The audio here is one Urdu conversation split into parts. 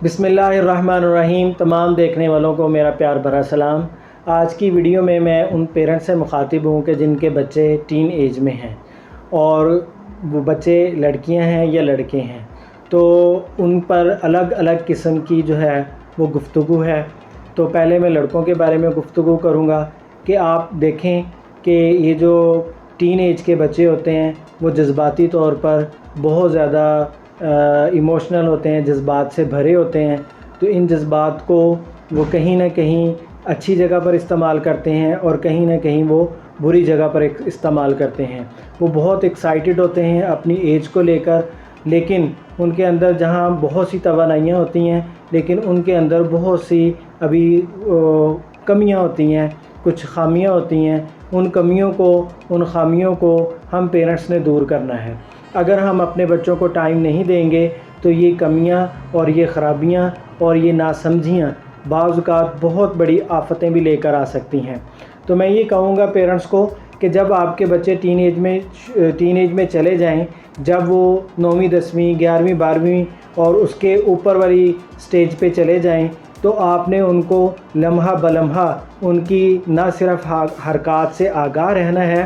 بسم اللہ الرحمن الرحیم۔ تمام دیکھنے والوں کو میرا پیار بھرا سلام۔ آج کی ویڈیو میں ان پیرنٹس سے مخاطب ہوں کہ جن کے بچے ٹین ایج میں ہیں اور وہ بچے لڑکیاں ہیں یا لڑکے ہیں، تو ان پر الگ الگ قسم کی جو ہے وہ گفتگو ہے۔ تو پہلے میں لڑکوں کے بارے میں گفتگو کروں گا کہ آپ دیکھیں کہ یہ جو ٹین ایج کے بچے ہوتے ہیں وہ جذباتی طور پر بہت زیادہ ایموشنل ہوتے ہیں، جذبات سے بھرے ہوتے ہیں۔ تو ان جذبات کو وہ کہیں نہ کہیں اچھی جگہ پر استعمال کرتے ہیں اور کہیں نہ کہیں وہ بری جگہ پر استعمال کرتے ہیں۔ وہ بہت ایکسائٹڈ ہوتے ہیں اپنی ایج کو لے کر، لیکن ان کے اندر جہاں بہت سی توانائیاں ہوتی ہیں لیکن ان کے اندر بہت سی ابھی کمیاں ہوتی ہیں، کچھ خامیاں ہوتی ہیں۔ ان کمیوں کو، ان خامیوں کو ہم پیرنٹس نے دور کرنا ہے۔ اگر ہم اپنے بچوں کو ٹائم نہیں دیں گے تو یہ کمیاں اور یہ خرابیاں اور یہ ناسمجھیاں بعض اوقات بہت بڑی آفتیں بھی لے کر آ سکتی ہیں۔ تو میں یہ کہوں گا پیرنٹس کو کہ جب آپ کے بچے ٹین ایج میں چلے جائیں، جب وہ 9ویں 10ویں 11ویں 12ویں اور اس کے اوپر والی سٹیج پہ چلے جائیں، تو آپ نے ان کو لمحہ بلمحہ ان کی نہ صرف حرکات سے آگاہ رہنا ہے،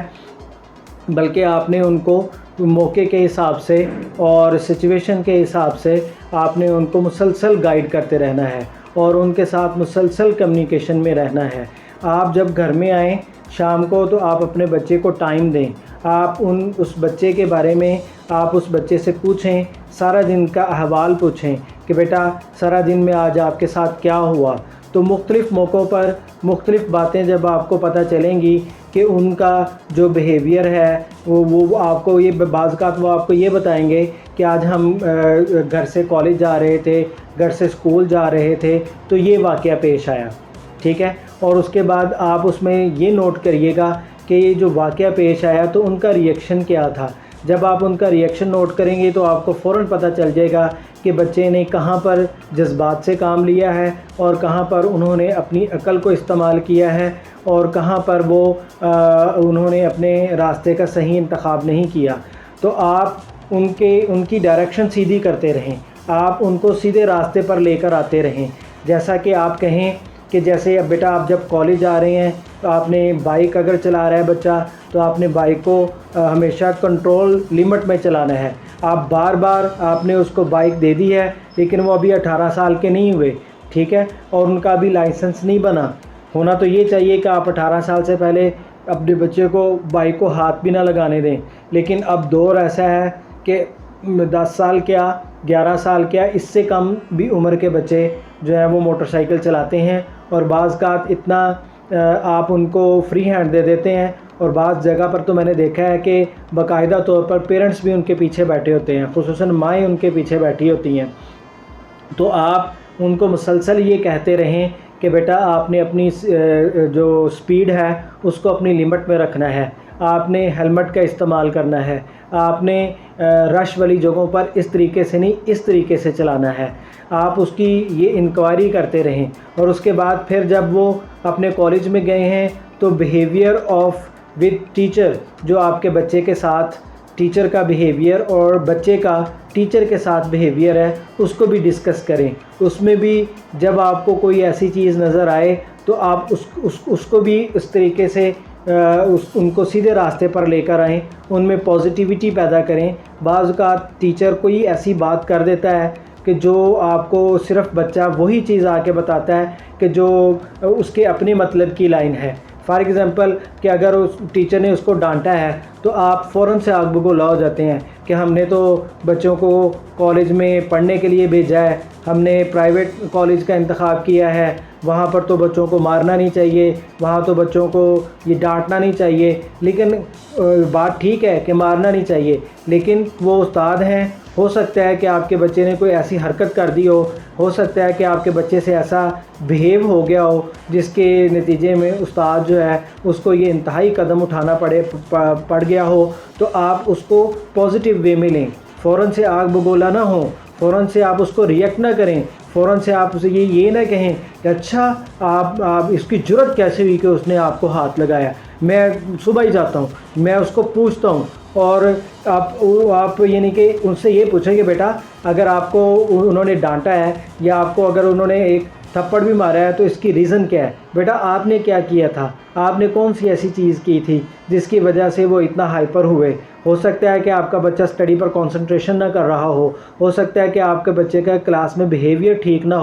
بلکہ آپ نے ان کو موقع کے حساب سے اور سچویشن کے حساب سے آپ نے ان کو مسلسل گائیڈ کرتے رہنا ہے اور ان کے ساتھ مسلسل کمیونیکیشن میں رہنا ہے۔ آپ جب گھر میں آئیں شام کو تو آپ اپنے بچے کو ٹائم دیں، آپ اس بچے کے بارے میں آپ اس بچے سے پوچھیں، سارا دن کا احوال پوچھیں کہ بیٹا سارا دن میں آج آپ کے ساتھ کیا ہوا۔ تو مختلف موقعوں پر مختلف باتیں جب آپ کو پتہ چلیں گی کہ ان کا جو بیہیویئر ہے وہ آپ کو یہ بعض اوقات وہ آپ کو یہ بتائیں گے کہ آج ہم گھر سے کالج جا رہے تھے، گھر سے اسکول جا رہے تھے تو یہ واقعہ پیش آیا، ٹھیک ہے۔ اور اس کے بعد آپ اس میں یہ نوٹ کریے گا کہ یہ جو واقعہ پیش آیا تو ان کا ریئیکشن کیا تھا۔ جب آپ ان کا ریئیکشن نوٹ کریں گے تو آپ کو فوراً پتہ چل جائے گا کہ بچے نے کہاں پر جذبات سے کام لیا ہے اور کہاں پر انہوں نے اپنی عقل کو استعمال کیا ہے اور کہاں پر انہوں نے اپنے راستے کا صحیح انتخاب نہیں کیا۔ تو آپ ان کی ڈائریکشن سیدھی کرتے رہیں، آپ ان کو سیدھے راستے پر لے کر آتے رہیں۔ جیسا کہ آپ کہیں کہ جیسے اب بیٹا آپ جب کالج جا رہے ہیں تو آپ نے بائک اگر چلا رہا ہے بچہ تو آپ نے بائک کو ہمیشہ کنٹرول لمٹ میں چلانا ہے۔ آپ بار بار آپ نے اس کو بائک دے دی ہے لیکن وہ ابھی 18 سال کے نہیں ہوئے، ٹھیک ہے، اور ان کا ابھی لائسنس نہیں بنا ہونا۔ تو یہ چاہیے کہ آپ 18 سال سے پہلے اپنے بچے کو بائک کو ہاتھ بھی نہ لگانے دیں، لیکن اب دور ایسا ہے کہ 10 سال کیا 11 سال کیا اس سے کم بھی عمر کے بچے جو ہیں وہ موٹر سائیکل چلاتے ہیں، اور بعض اوقات اتنا آپ ان کو فری ہینڈ دے دیتے ہیں، اور بعض جگہ پر تو میں نے دیکھا ہے کہ باقاعدہ طور پر پیرنٹس بھی ان کے پیچھے بیٹھے ہوتے ہیں، خصوصاً مائیں ان کے پیچھے بیٹھی ہوتی ہیں۔ تو آپ ان کو مسلسل یہ کہتے رہیں کہ بیٹا آپ نے اپنی جو سپیڈ ہے اس کو اپنی لمٹ میں رکھنا ہے، آپ نے ہیلمٹ کا استعمال کرنا ہے، آپ نے رش والی جگہوں پر اس طریقے سے نہیں اس طریقے سے چلانا ہے۔ آپ اس کی یہ انکوائری کرتے رہیں، اور اس کے بعد پھر جب وہ اپنے کالج میں گئے ہیں تو بیہیویئر آف ود ٹیچر، جو آپ کے بچے کے ساتھ ٹیچر کا بیہیویئر اور بچے کا ٹیچر کے ساتھ بیہیویئر ہے اس کو بھی ڈسکس کریں۔ اس میں بھی جب آپ کو کوئی ایسی چیز نظر آئے تو آپ اس کو بھی اس طریقے سے ان کو سیدھے راستے پر لے کر آئیں، ان میں پازیٹیوٹی پیدا کریں۔ بعض اوقات ٹیچر کوئی ایسی بات کر دیتا ہے کہ جو آپ کو صرف بچہ وہی چیز آ کے بتاتا ہے کہ جو اس کے اپنے مطلب کی لائن ہے۔ فار ایگزامپل کہ اگر اس ٹیچر نے اس کو ڈانٹا ہے تو آپ فوراً سے آگ بگولا ہو جاتے ہیں کہ ہم نے تو بچوں کو کالج میں پڑھنے کے لیے بھیجا ہے، ہم نے پرائیویٹ کالج کا انتخاب کیا ہے، وہاں پر تو بچوں کو مارنا نہیں چاہیے، وہاں تو بچوں کو یہ ڈانٹنا نہیں چاہیے۔ لیکن بات ٹھیک ہے کہ مارنا نہیں چاہیے، لیکن وہ استاد ہیں، ہو سکتا ہے کہ آپ کے بچے نے کوئی ایسی حرکت کر دی ہو سکتا ہے کہ آپ کے بچے سے ایسا بیہیو ہو گیا ہو جس کے نتیجے میں استاد جو ہے اس کو یہ انتہائی قدم اٹھانا پڑ گیا ہو۔ تو آپ اس کو پازیٹیو وے میں لیں، فوراً سے آگ بگولا نہ ہوں، فوراً سے آپ اس کو ریئیکٹ نہ کریں، فوراً سے آپ اسے یہ نہ کہیں کہ اچھا آپ اس کی جرأت کیسے ہوئی کہ اس نے آپ کو ہاتھ لگایا، میں صبح ہی جاتا ہوں، میں اس کو پوچھتا ہوں، اور آپ یعنی کہ ان سے یہ پوچھیں کہ بیٹا اگر آپ کو انہوں نے ڈانٹا ہے یا آپ کو اگر انہوں نے ایک تھپڑ بھی مارا ہے تو اس کی ریزن کیا ہے، بیٹا آپ نے کیا کیا تھا، آپ نے کون سی ایسی چیز کی تھی جس کی وجہ سے وہ اتنا ہائپر ہوئے۔ ہو سکتا ہے کہ آپ کا بچہ اسٹڈی پر کنسنٹریشن نہ کر رہا ہو سکتا ہے کہ آپ کے بچے کا کلاس میں بیہیویئر ٹھیک نہ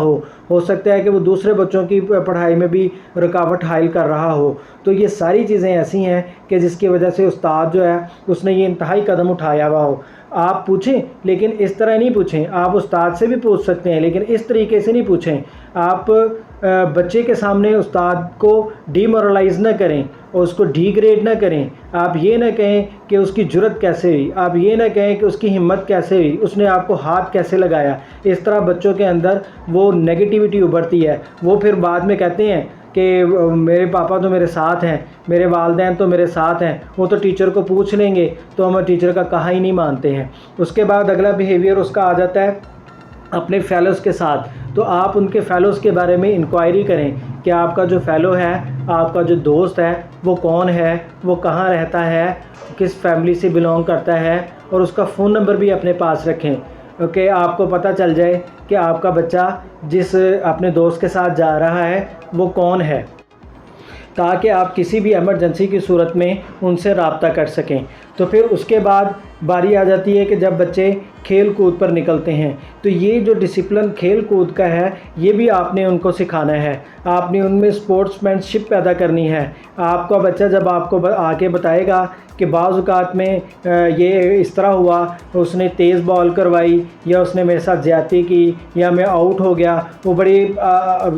ہو سکتا ہے کہ وہ دوسرے بچوں کی پڑھائی میں بھی رکاوٹ حائل کر رہا ہو۔ تو یہ ساری چیزیں ایسی ہیں کہ جس کی وجہ سے استاد جو ہے اس نے یہ انتہائی قدم اٹھایا ہوا ہو۔ آپ پوچھیں لیکن اس طرح نہیں پوچھیں، آپ استاد سے بھی پوچھ سکتے ہیں لیکن اس طریقے سے نہیں پوچھیں۔ آپ بچے کے سامنے استاد کو ڈی مورلائز نہ کریں اور اس کو ڈی گریڈ نہ کریں۔ آپ یہ نہ کہیں کہ اس کی جرت کیسے ہوئی، آپ یہ نہ کہیں کہ اس کی ہمت کیسے ہوئی، اس نے آپ کو ہاتھ کیسے لگایا۔ اس طرح بچوں کے اندر وہ نیگیٹیوٹی ابھرتی ہے، وہ پھر بعد میں کہتے ہیں کہ میرے پاپا تو میرے ساتھ ہیں، میرے والدین تو میرے ساتھ ہیں، وہ تو ٹیچر کو پوچھ لیں گے تو ہم ٹیچر کا کہا ہی نہیں مانتے ہیں۔ اس کے بعد اگلا بیہیویئر اس کا آ جاتا ہے اپنے فیلوز کے ساتھ۔ تو آپ ان کے فیلوز کے بارے میں انکوائری کریں کہ آپ کا جو فیلو ہے، آپ کا جو دوست ہے وہ کون ہے، وہ کہاں رہتا ہے، کس فیملی سے بلونگ کرتا ہے، اور اس کا فون نمبر بھی اپنے پاس رکھیں کہ آپ کو پتہ چل جائے کہ آپ کا بچہ جس اپنے دوست کے ساتھ جا رہا ہے وہ کون ہے، تاکہ آپ کسی بھی ایمرجنسی کی صورت میں ان سے رابطہ کر سکیں۔ تو پھر اس کے بعد باری آ جاتی ہے کہ جب بچے کھیل کود پر نکلتے ہیں تو یہ جو ڈسپلن کھیل کود کا ہے یہ بھی آپ نے ان کو سکھانا ہے، آپ نے ان میں اسپورٹس مین شپ پیدا کرنی ہے۔ آپ کا بچہ جب آپ کو آ کے بتائے گا کہ بعض اوقات میں یہ اس طرح ہوا، اس نے تیز بال کروائی یا اس نے میرے ساتھ زیادتی کی یا میں آؤٹ ہو گیا، وہ بڑی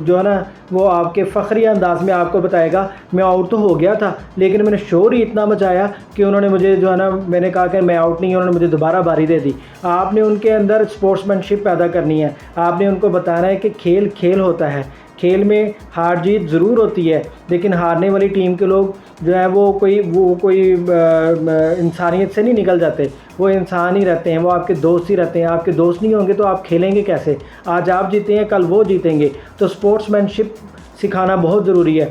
جو ہے نا وہ آپ کے فخری انداز میں آپ کو بتائے گا میں آؤٹ تو ہو گیا تھا لیکن میں نے شور ہی اتنا مچایا کہ انہوں نے مجھے جو ہے نا، میں نے کہا کہ میں آؤٹ نہیں، انہوں نے مجھے دوبارہ باری دے دی۔ آپ نے ان کے اندر اسپورٹس مین شپ پیدا کرنی ہے، آپ نے ان کو بتانا ہے کہ کھیل کھیل ہوتا ہے، کھیل میں ہار جیت ضرور ہوتی ہے لیکن ہارنے والی ٹیم کے لوگ جو ہے وہ کوئی انسانیت سے نہیں نکل جاتے، وہ انسان ہی رہتے ہیں، وہ آپ کے دوست ہی رہتے ہیں۔ آپ کے دوست نہیں ہوں گے تو آپ کھیلیں گے کیسے؟ آج آپ جیتے ہیں کل وہ جیتیں گے۔ تو اسپورٹس مین شپ سکھانا بہت ضروری ہے۔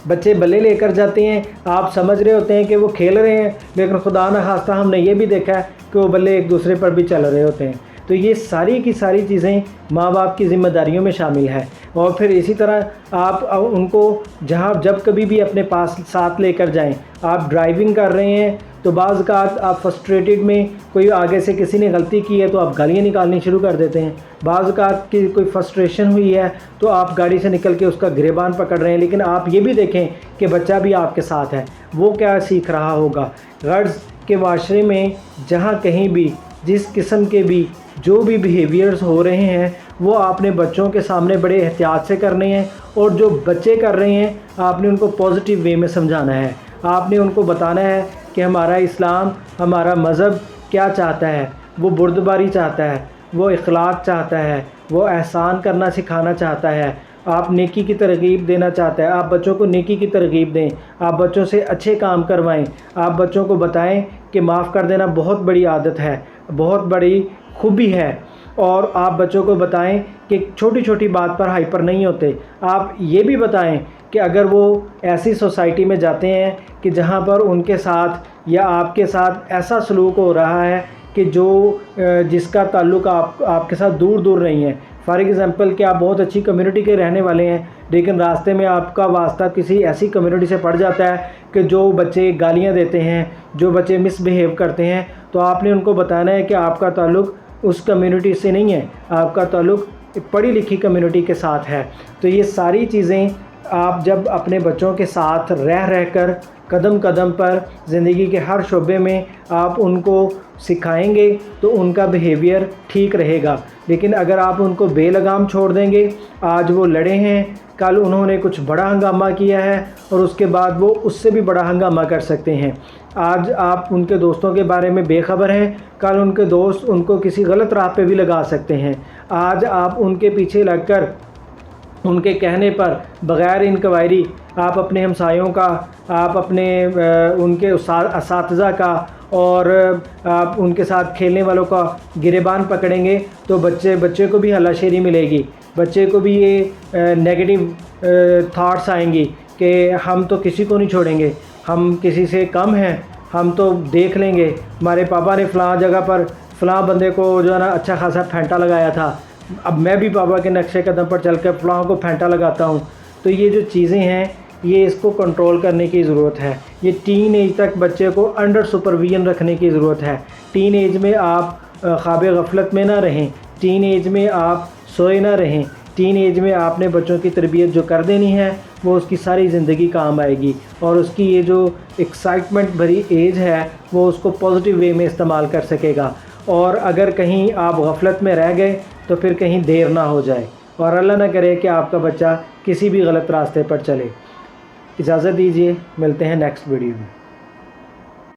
بچے بلے لے کر جاتے ہیں، آپ سمجھ رہے ہوتے ہیں کہ وہ کھیل رہے ہیں لیکن خدا نہ خواستہ ہم نے یہ بھی دیکھا ہے کہ وہ بلے ایک دوسرے پر بھی چل رہے ہوتے ہیں۔ تو یہ ساری کی ساری چیزیں ماں باپ کی ذمہ داریوں میں شامل ہے۔ اور پھر اسی طرح آپ ان کو جب کبھی بھی اپنے پاس ساتھ لے کر جائیں، آپ ڈرائیونگ کر رہے ہیں تو بعض اوقات آپ فرسٹریٹڈ میں کوئی آگے سے کسی نے غلطی کی ہے تو آپ گالیاں نکالنی شروع کر دیتے ہیں، بعض اوقات کی کوئی فرسٹریشن ہوئی ہے تو آپ گاڑی سے نکل کے اس کا گریبان پکڑ رہے ہیں، لیکن آپ یہ بھی دیکھیں کہ بچہ بھی آپ کے ساتھ ہے، وہ کیا سیکھ رہا ہوگا۔ غرض کے معاشرے میں جہاں کہیں بھی جس قسم کے بھی جو بھی بیہیویئرز ہو رہے ہیں وہ آپ نے بچوں کے سامنے بڑے احتیاط سے کرنے ہیں، اور جو بچے کر رہے ہیں آپ نے ان کو پازیٹیو وے میں سمجھانا ہے۔ آپ نے ان کو بتانا ہے کہ ہمارا اسلام، ہمارا مذہب کیا چاہتا ہے، وہ بردباری چاہتا ہے، وہ اخلاق چاہتا ہے، وہ احسان کرنا سکھانا چاہتا ہے، آپ نیکی کی ترغیب دینا چاہتا ہے۔ آپ بچوں کو نیکی کی ترغیب دیں، آپ بچوں سے اچھے کام کروائیں، آپ بچوں کو بتائیں کہ معاف کر دینا بہت بڑی عادت ہے، بہت بڑی خوبی ہے، اور آپ بچوں کو بتائیں کہ چھوٹی چھوٹی بات پر ہائپر نہیں ہوتے۔ آپ یہ بھی بتائیں کہ اگر وہ ایسی سوسائٹی میں جاتے ہیں کہ جہاں پر ان کے ساتھ یا آپ کے ساتھ ایسا سلوک ہو رہا ہے کہ جس کا تعلق آپ کے ساتھ دور دور نہیں ہے، فار ایگزامپل کہ آپ بہت اچھی کمیونٹی کے رہنے والے ہیں لیکن راستے میں آپ کا واسطہ کسی ایسی کمیونٹی سے پڑ جاتا ہے کہ جو بچے گالیاں دیتے ہیں، جو بچے مس بیہیو کرتے ہیں، تو آپ نے ان کو بتانا ہے کہ آپ کا تعلق اس کمیونٹی سے نہیں ہے، آپ کا تعلق پڑھی لکھی کمیونٹی کے ساتھ ہے۔ تو یہ ساری چیزیں آپ جب اپنے بچوں کے ساتھ رہ کر قدم قدم پر زندگی کے ہر شعبے میں آپ ان کو سکھائیں گے تو ان کا بیہیویئر ٹھیک رہے گا۔ لیکن اگر آپ ان کو بے لگام چھوڑ دیں گے، آج وہ لڑے ہیں، کل انہوں نے کچھ بڑا ہنگامہ کیا ہے اور اس کے بعد وہ اس سے بھی بڑا ہنگامہ کر سکتے ہیں۔ آج آپ ان کے دوستوں کے بارے میں بے خبر ہیں، کل ان کے دوست ان کو کسی غلط راہ پہ بھی لگا سکتے ہیں۔ آج آپ ان کے پیچھے لگ کر ان کے کہنے پر بغیر انکوائری آپ اپنے ہمسایوں کا، آپ اپنے ان کے اساتذہ کا اور آپ ان کے ساتھ کھیلنے والوں کا گریبان پکڑیں گے تو بچے کو بھی ہلا شیری ملے گی، بچے کو بھی یہ نیگیٹو تھاٹس آئیں گی کہ ہم تو کسی کو نہیں چھوڑیں گے، ہم کسی سے کم ہیں، ہم تو دیکھ لیں گے ہمارے پاپا نے فلاں جگہ پر فلاں بندے کو جو ہے نا اچھا خاصا پھینٹا لگایا تھا، اب میں بھی پاپا کے نقشے قدم پر چل کر فلاں کو پھینٹا لگاتا ہوں۔ تو یہ جو چیزیں ہیں یہ اس کو کنٹرول کرنے کی ضرورت ہے۔ یہ ٹین ایج تک بچے کو انڈر سپرویژن رکھنے کی ضرورت ہے۔ ٹین ایج میں آپ خواب غفلت میں نہ رہیں، ٹین ایج میں آپ سوئے نہ رہیں، ٹین ایج میں آپ نے بچوں کی تربیت جو کر دینی ہے وہ اس کی ساری زندگی کام آئے گی، اور اس کی یہ جو ایکسائٹمنٹ بھری ایج ہے وہ اس کو پازیٹیو وے میں استعمال کر سکے گا۔ اور اگر کہیں آپ غفلت میں رہ گئے تو پھر کہیں دیر نہ ہو جائے، اور اللہ نہ کرے کہ آپ کا بچہ کسی بھی غلط راستے پر چلے۔ اجازت دیجیے، ملتے ہیں نیکسٹ ویڈیو میں۔